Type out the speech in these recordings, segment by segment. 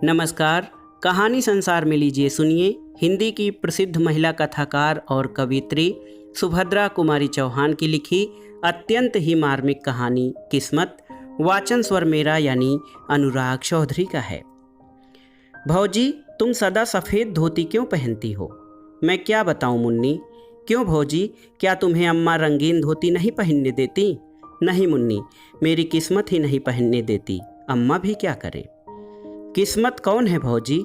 नमस्कार। कहानी संसार में लीजिए सुनिए हिंदी की प्रसिद्ध महिला कथाकार और कवियत्री सुभद्रा कुमारी चौहान की लिखी अत्यंत ही मार्मिक कहानी किस्मत। वाचन स्वर मेरा यानी अनुराग चौधरी का है। भौजी, तुम सदा सफ़ेद धोती क्यों पहनती हो? मैं क्या बताऊं मुन्नी। क्यों भौजी, क्या तुम्हें अम्मा रंगीन धोती नहीं पहनने देती? नहीं मुन्नी, मेरी किस्मत ही नहीं पहनने देती, अम्मा भी क्या करें। किस्मत कौन है भौजी?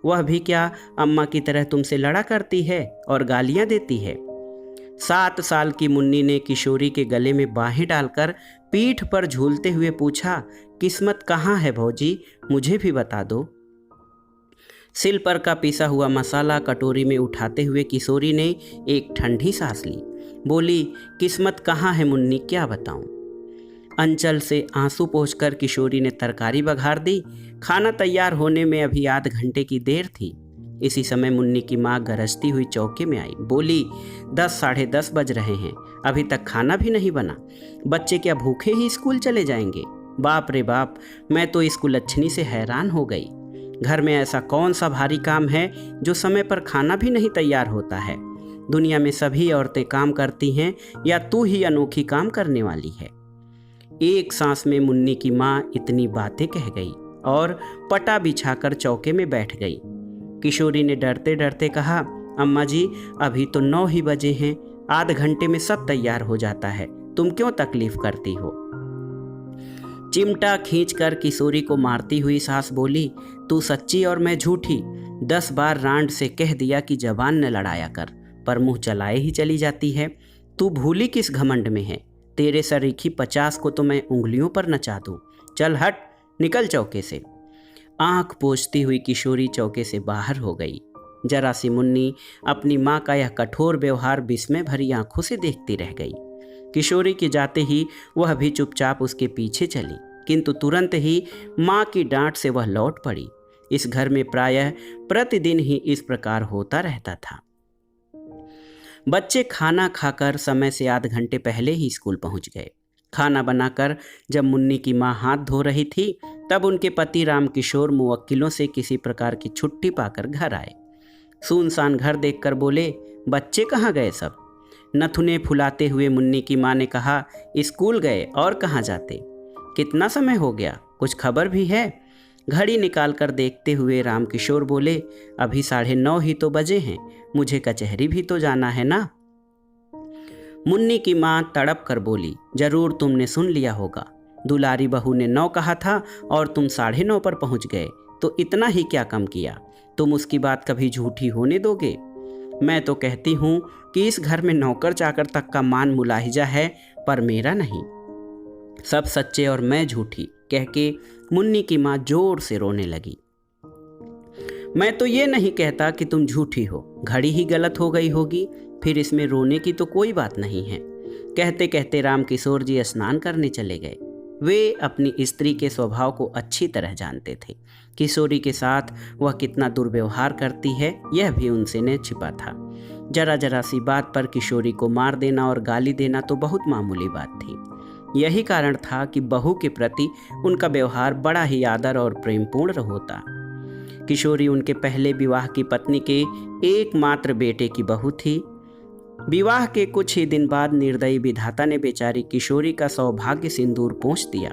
वह भी क्या अम्मा की तरह तुमसे लड़ा करती है और गालियां देती है? 7 साल की मुन्नी ने किशोरी के गले में बाहें डालकर पीठ पर झूलते हुए पूछा, किस्मत कहाँ है भौजी, मुझे भी बता दो। सिल पर का पिसा हुआ मसाला कटोरी में उठाते हुए किशोरी ने एक ठंडी सांस ली। बोली, किस्मत कहाँ है मुन्नी, क्या बताऊं। अंचल से आंसू पोंछकर किशोरी ने तरकारी बघार दी। खाना तैयार होने में अभी आध घंटे की देर थी। इसी समय मुन्नी की माँ गरजती हुई चौके में आई। बोली, 10 साढ़े 10 बज रहे हैं, अभी तक खाना भी नहीं बना। बच्चे क्या भूखे ही स्कूल चले जाएंगे? बाप रे बाप, मैं तो इस कुलच्छनी से हैरान हो गई। घर में ऐसा कौन सा भारी काम है जो समय पर खाना भी नहीं तैयार होता है? दुनिया में सभी औरतें काम करती हैं या तू ही अनोखी काम करने वाली है? एक सांस में मुन्नी की माँ इतनी बातें कह गई और पटा बिछाकर चौके में बैठ गई। किशोरी ने डरते डरते कहा, अम्मा जी, अभी तो 9 ही बजे हैं, आध घंटे में सब तैयार हो जाता है, तुम क्यों तकलीफ करती हो? चिमटा खींचकर किशोरी को मारती हुई सास बोली, तू सच्ची और मैं झूठी। 10 बार रांड से कह दिया कि जबान न लड़ाया कर, पर मुंह चलाए ही चली जाती है। तू भूली किस घमंड में है? तेरे सरीखी 50 को तो मैं उंगलियों पर नचा दूं। चल हट, निकल चौके से। आंख पोंछती हुई किशोरी चौके से बाहर हो गई। जरा सी मुन्नी अपनी माँ का यह कठोर व्यवहार विस्मय भरी आंखों से देखती रह गई। किशोरी के जाते ही वह भी चुपचाप उसके पीछे चली, किंतु तुरंत ही माँ की डांट से वह लौट पड़ी। इस घर में प्रायः प्रतिदिन ही इस प्रकार होता रहता था। बच्चे खाना खाकर समय से आध घंटे पहले ही स्कूल पहुंच गए। खाना बनाकर जब मुन्नी की माँ हाथ धो रही थी, तब उनके पति रामकिशोर मुवक्किलों से किसी प्रकार की छुट्टी पाकर घर आए। सुनसान घर देखकर बोले, बच्चे कहाँ गए सब? नथुने फुलाते हुए मुन्नी की माँ ने कहा, स्कूल गए और कहाँ जाते। कितना समय हो गया, कुछ खबर भी है? घड़ी निकाल कर देखते हुए रामकिशोर बोले, अभी 9:30 ही तो बजे हैं, मुझे कचहरी भी तो जाना है ना। मुन्नी की माँ तड़प कर बोली, जरूर तुमने सुन लिया होगा, दुलारी बहू ने 9 कहा था और तुम 9:30 पर पहुंच गए, तो इतना ही क्या कम किया? तुम उसकी बात कभी झूठी होने दोगे? मैं तो कहती हूँ कि इस घर में नौकर चाकर तक का मान मुलाहिजा है, पर मेरा नहीं। सब सच्चे और मैं झूठी, कह के मुन्नी की माँ जोर से रोने लगी। मैं तो ये नहीं कहता कि तुम झूठी हो, घड़ी ही गलत हो गई होगी, फिर इसमें रोने की तो कोई बात नहीं है। कहते कहते रामकिशोर जी स्नान करने चले गए। वे अपनी स्त्री के स्वभाव को अच्छी तरह जानते थे। किशोरी के साथ वह कितना दुर्व्यवहार करती है, यह भी उनसे न छिपा था। जरा जरा सी बात पर किशोरी को मार देना और गाली देना तो बहुत मामूली बात थी। यही कारण था कि बहू के प्रति उनका व्यवहार बड़ा ही आदर और प्रेमपूर्ण होता। किशोरी उनके पहले विवाह की पत्नी के एकमात्र बेटे की बहू थी। विवाह के कुछ ही दिन बाद निर्दयी विधाता ने बेचारी किशोरी का सौभाग्य सिंदूर पोंछ दिया।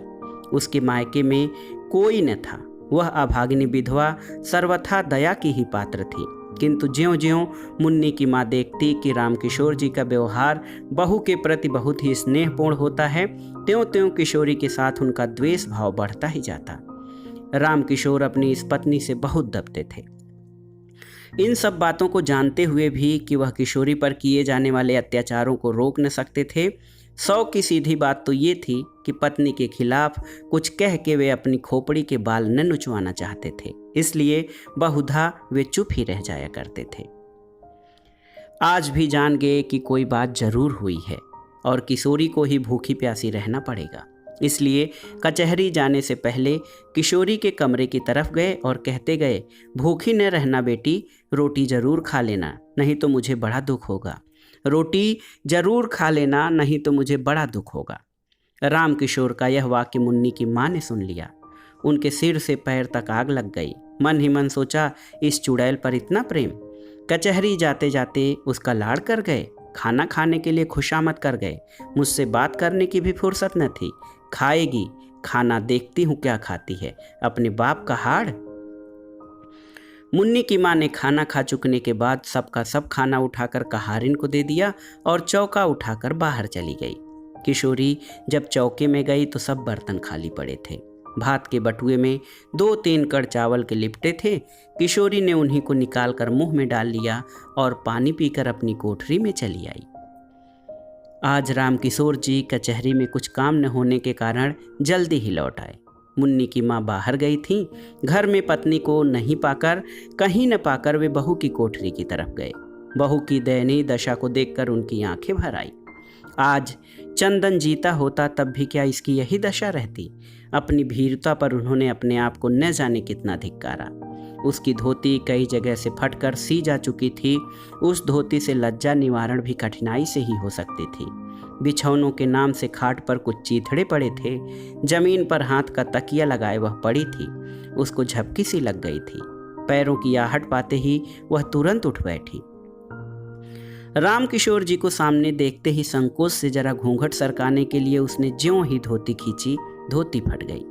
उसके मायके में कोई न था। वह अभागिनी विधवा सर्वथा दया की ही पात्र थी, किंतु ज्यों-ज्यों मुन्नी की माँ देखती कि रामकिशोर जी का व्यवहार बहू के प्रति बहुत ही स्नेहपूर्ण होता है, त्यों-त्यों किशोरी के साथ उनका द्वेष भाव बढ़ता ही जाता। रामकिशोर अपनी इस पत्नी से बहुत दबते थे। इन सब बातों को जानते हुए भी कि वह किशोरी पर किए जाने वाले अत्याचारों को रोक न सकते थे, 100 की सीधी बात तो ये थी कि पत्नी के खिलाफ कुछ कह के वे अपनी खोपड़ी के बाल न नुचवाना चाहते थे, इसलिए बहुधा वे चुप ही रह जाया करते थे। आज भी जान गए कि कोई बात जरूर हुई है और किशोरी को ही भूखी प्यासी रहना पड़ेगा, इसलिए कचहरी जाने से पहले किशोरी के कमरे की तरफ गए और कहते गए, भूखी न रहना बेटी, रोटी जरूर खा लेना, नहीं तो मुझे बड़ा दुख होगा। रोटी जरूर खा लेना, नहीं तो मुझे बड़ा दुख होगा। रामकिशोर का यह वाक्य मुन्नी की माँ ने सुन लिया। उनके सिर से पैर तक आग लग गई। मन ही मन सोचा, इस चुड़ैल पर इतना प्रेम। कचहरी जाते जाते उसका लाड़ कर गए, खाना खाने के लिए खुशामद कर गए। मुझसे बात करने की भी फुर्सत न थी। खाएगी खाना, देखती हूँ क्या खाती है, अपने बाप का हाड़। मुन्नी की माँ ने खाना खा चुकने के बाद सबका सब खाना उठाकर कहारिन को दे दिया और चौका उठाकर बाहर चली गई। किशोरी जब चौके में गई तो सब बर्तन खाली पड़े थे। भात के बटुए में 2-3 कड़ चावल के लिपटे थे। किशोरी ने उन्हीं को निकालकर मुंह में डाल लिया और पानी पीकर अपनी कोठरी में चली आई। आज रामकिशोर जी कचहरी में कुछ काम न होने के कारण जल्दी ही लौट आए। मुन्नी की माँ बाहर गई थीं। घर में पत्नी को नहीं पाकर, कहीं न पाकर वे बहू की कोठरी की तरफ गए। बहू की दयनीय दशा को देखकर उनकी आंखें भर आई। आज चंदन जीता होता तब भी क्या इसकी यही दशा रहती। अपनी भीरुता पर उन्होंने अपने आप को न जाने कितना धिक्कारा। उसकी धोती कई जगह से फटकर सी जा चुकी थी। उस धोती से लज्जा निवारण भी कठिनाई से ही हो सकती थी। बिछौनों के नाम से खाट पर कुछ चीथड़े पड़े थे। जमीन पर हाथ का तकिया लगाए वह पड़ी थी। उसको झपकी सी लग गई थी। पैरों की आहट पाते ही वह तुरंत उठ बैठी। रामकिशोर जी को सामने देखते ही संकोच से जरा घूंघट सरकाने के लिए उसने ज्यों ही धोती खींची, धोती फट गई।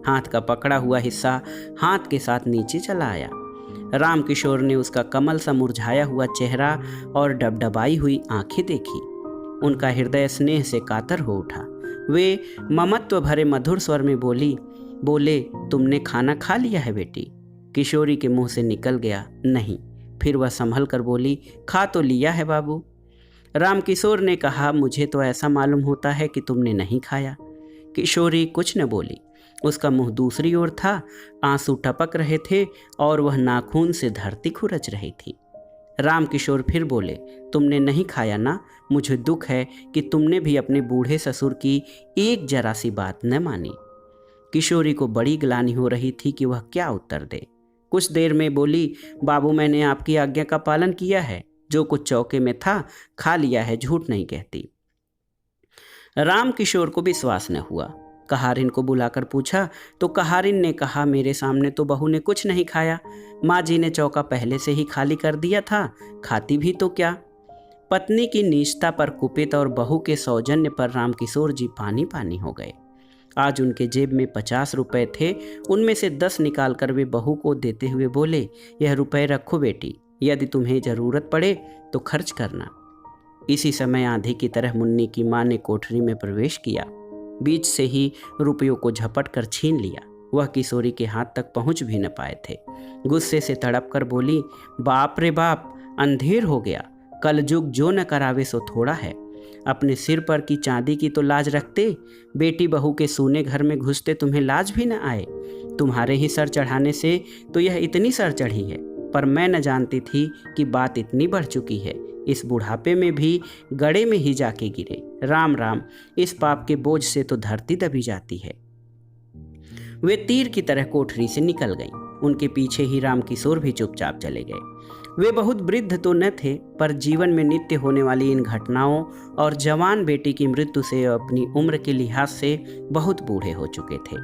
हाथ का पकड़ा हुआ हिस्सा हाथ के साथ नीचे चला आया। रामकिशोर ने उसका कमल सा मुरझाया हुआ चेहरा और डबडबाई हुई आंखें देखी। उनका हृदय स्नेह से कातर हो उठा। वे ममत्व भरे मधुर स्वर में बोले, तुमने खाना खा लिया है बेटी? किशोरी के मुंह से निकल गया, नहीं। फिर वह संभल कर बोली, खा तो लिया है बाबू। रामकिशोर ने कहा, मुझे तो ऐसा मालूम होता है कि तुमने नहीं खाया। किशोरी कुछ न बोली। उसका मुंह दूसरी ओर था। आंसू टपक रहे थे और वह नाखून से धरती खुरच रही थी। रामकिशोर फिर बोले, तुमने नहीं खाया ना? मुझे दुख है कि तुमने भी अपने बूढ़े ससुर की एक जरा सी बात न मानी। किशोरी को बड़ी ग्लानि हो रही थी कि वह क्या उत्तर दे। कुछ देर में बोली, बाबू मैंने आपकी आज्ञा का पालन किया है। जो कुछ चौके में था खा लिया है, झूठ नहीं कहती। रामकिशोर को विश्वास न हुआ। कहारिन को बुलाकर पूछा तो कहारिन ने कहा, मेरे सामने तो बहू ने कुछ नहीं खाया। माँ जी ने चौका पहले से ही खाली कर दिया था, खाती भी तो क्या। पत्नी की नीचता पर कुपित और बहू के सौजन्य पर रामकिशोर जी पानी पानी हो गए। आज उनके जेब में 50 रुपए थे। उनमें से 10 निकालकर वे बहू को देते हुए बोले, यह रुपए रखो बेटी, यदि तुम्हें ज़रूरत पड़े तो खर्च करना। इसी समय आंधी की तरह मुन्नी की माँ ने कोठरी में प्रवेश किया। बीच से ही रुपयों को झपट कर छीन लिया। वह किशोरी के हाथ तक पहुंच भी न पाए थे। गुस्से से तड़प कर बोली, बाप रे बाप, अंधेर हो गया। कलयुग जो न करावे सो थोड़ा है। अपने सिर पर की चांदी की तो लाज रखते। बेटी बहू के सूने घर में घुसते तुम्हें लाज भी न आए। तुम्हारे ही सर चढ़ाने से तो यह इतनी सर चढ़ी है, पर मैं न जानती थी कि बात इतनी बढ़ चुकी है। इस बुढ़ापे में भी गड़े में ही जाके गिरे। राम राम, इस पाप के बोझ से तो धरती दबी जाती है। वे तीर की तरह कोठरी से निकल गईं। उनके पीछे ही रामकिशोर भी चुपचाप चले गए। वे बहुत वृद्ध तो न थे, पर जीवन में नित्य होने वाली इन घटनाओं और जवान बेटी की मृत्यु से अपनी उम्र के लिहाज से बहुत बूढ़े हो चुके थे।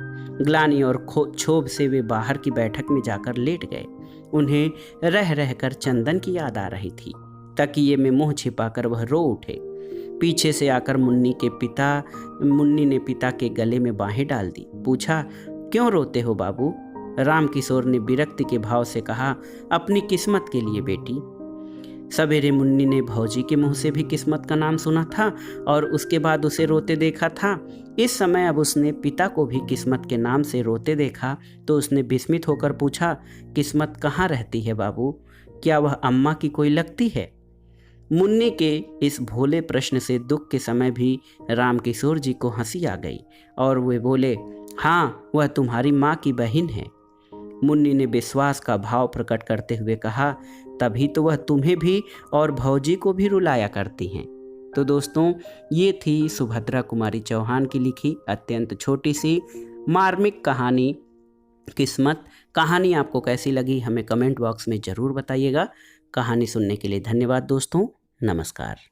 ग्लानि और क्षोभ से वे बाहर की बैठक में जाकर लेट गए। उन्हें रह रहकर चंदन की याद आ रही थी। तकिए में मुंह छिपाकर वह रो उठे। पीछे से आकर मुन्नी ने पिता के गले में बाहें डाल दी। पूछा, क्यों रोते हो बाबू? रामकिशोर ने विरक्ति के भाव से कहा, अपनी किस्मत के लिए बेटी। सवेरे मुन्नी ने भौजी के मुंह से भी किस्मत का नाम सुना था और उसके बाद उसे रोते देखा था। इस समय अब उसने पिता को भी किस्मत के नाम से रोते देखा तो उसने विस्मित होकर पूछा, किस्मत कहाँ रहती है बाबू? क्या वह अम्मा की कोई लगती है? मुन्नी के इस भोले प्रश्न से दुख के समय भी रामकिशोर जी को हंसी आ गई और वे बोले, हाँ, वह तुम्हारी माँ की बहन है। मुन्नी ने विश्वास का भाव प्रकट करते हुए कहा, तभी तो वह तुम्हें भी और भौजी को भी रुलाया करती हैं। तो दोस्तों, ये थी सुभद्रा कुमारी चौहान की लिखी अत्यंत छोटी सी मार्मिक कहानी किस्मत। कहानी आपको कैसी लगी हमें कमेंट बॉक्स में ज़रूर बताइएगा। कहानी सुनने के लिए धन्यवाद दोस्तों। नमस्कार।